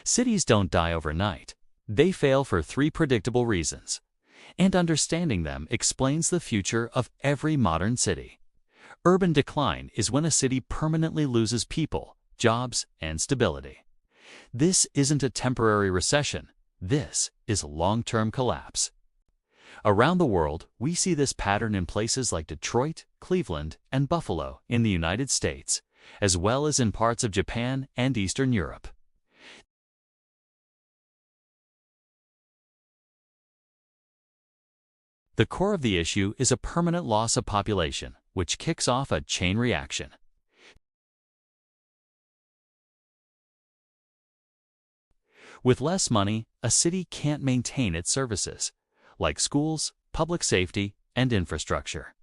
Cities don't die overnight. They fail for three predictable reasons, and understanding them explains the future of every modern city. Urban decline is when a city permanently loses people, jobs, and stability. This isn't a temporary recession. This is long-term collapse. Around the world, we see this pattern in places like Detroit, Cleveland, and Buffalo in the United States, as well as in parts of Japan and Eastern Europe. The core of the issue is a permanent loss of population, which kicks off a chain reaction. With less money, a city can't maintain its services, like schools, public safety, and infrastructure.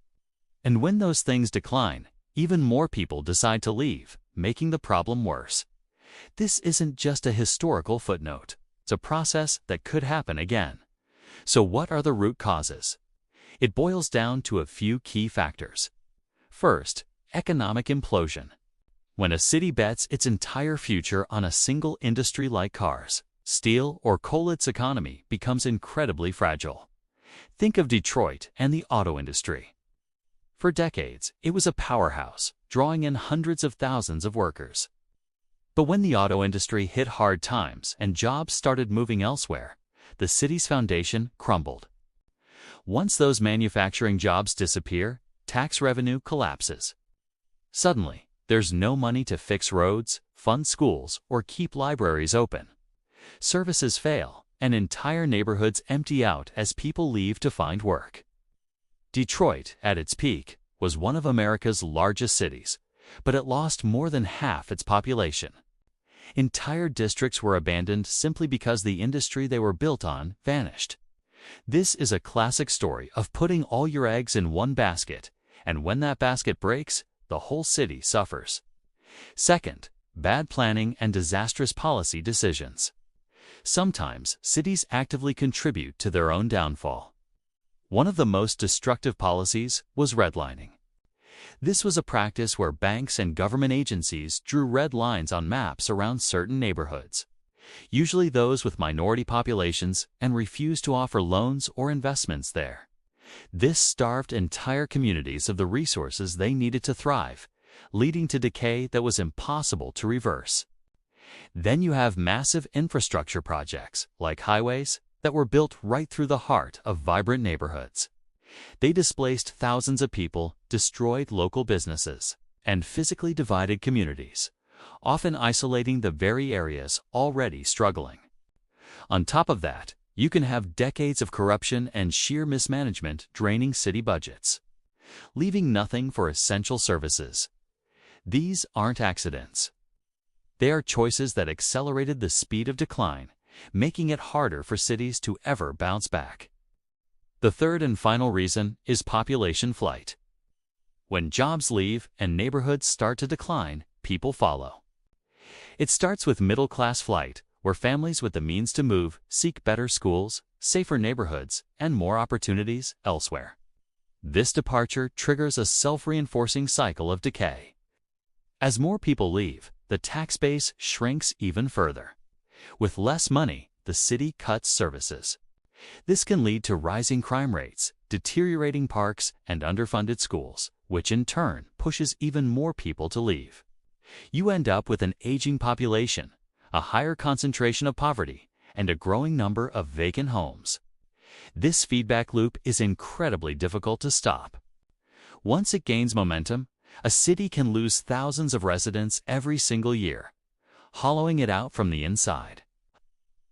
And when those things decline, even more people decide to leave, making the problem worse. This isn't just a historical footnote. It's a process that could happen again. So what are the root causes? It boils down to a few key factors. First, economic implosion. When a city bets its entire future on a single industry like cars, steel, or coal, its economy becomes incredibly fragile. Think of Detroit and the auto industry. For decades, it was a powerhouse, drawing in hundreds of thousands of workers. But when the auto industry hit hard times and jobs started moving elsewhere, the city's foundation crumbled. Once those manufacturing jobs disappear, tax revenue collapses. Suddenly, there's no money to fix roads, fund schools, or keep libraries open. Services fail, and entire neighborhoods empty out as people leave to find work. Detroit, at its peak, was one of America's largest cities, but it lost more than half its population. Entire districts were abandoned simply because the industry they were built on vanished. This is a classic story of putting all your eggs in one basket, and when that basket breaks, the whole city suffers. Second, bad planning and disastrous policy decisions. Sometimes cities actively contribute to their own downfall. One of the most destructive policies was redlining. This was a practice where banks and government agencies drew red lines on maps around certain neighborhoods, usually those with minority populations, and refused to offer loans or investments there. This starved entire communities of the resources they needed to thrive, leading to decay that was impossible to reverse. Then you have massive infrastructure projects, like highways, that were built right through the heart of vibrant neighborhoods. They displaced thousands of people, destroyed local businesses, and physically divided communities, often isolating the very areas already struggling. On top of that, you can have decades of corruption and sheer mismanagement draining city budgets, leaving nothing for essential services. These aren't accidents. They are choices that accelerated the speed of decline, making it harder for cities to ever bounce back. The third and final reason is population flight. When jobs leave and neighborhoods start to decline, people follow. It starts with middle-class flight, where families with the means to move seek better schools, safer neighborhoods, and more opportunities elsewhere. This departure triggers a self-reinforcing cycle of decay. As more people leave, the tax base shrinks even further. With less money, the city cuts services. This can lead to rising crime rates, deteriorating parks, and underfunded schools, which in turn pushes even more people to leave. You end up with an aging population, a higher concentration of poverty, and a growing number of vacant homes. This feedback loop is incredibly difficult to stop. Once it gains momentum, a city can lose thousands of residents every single year, hollowing it out from the inside.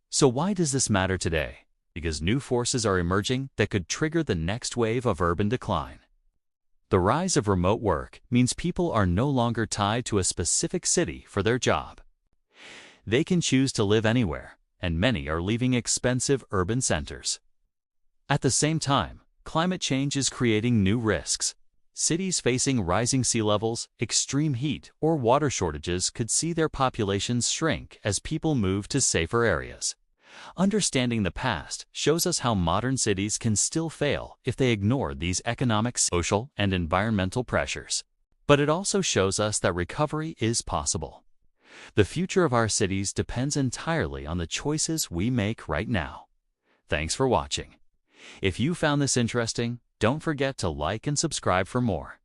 So why does this matter today? Because new forces are emerging that could trigger the next wave of urban decline. The rise of remote work means people are no longer tied to a specific city for their job. They can choose to live anywhere, and many are leaving expensive urban centers. At the same time, climate change is creating new risks. Cities facing rising sea levels, extreme heat, or water shortages could see their populations shrink as people move to safer areas. Understanding the past shows us how modern cities can still fail if they ignore these economic, social, and environmental pressures. But it also shows us that recovery is possible. The future of our cities depends entirely on the choices we make right now. Thanks for watching. If you found this interesting, don't forget to like and subscribe for more.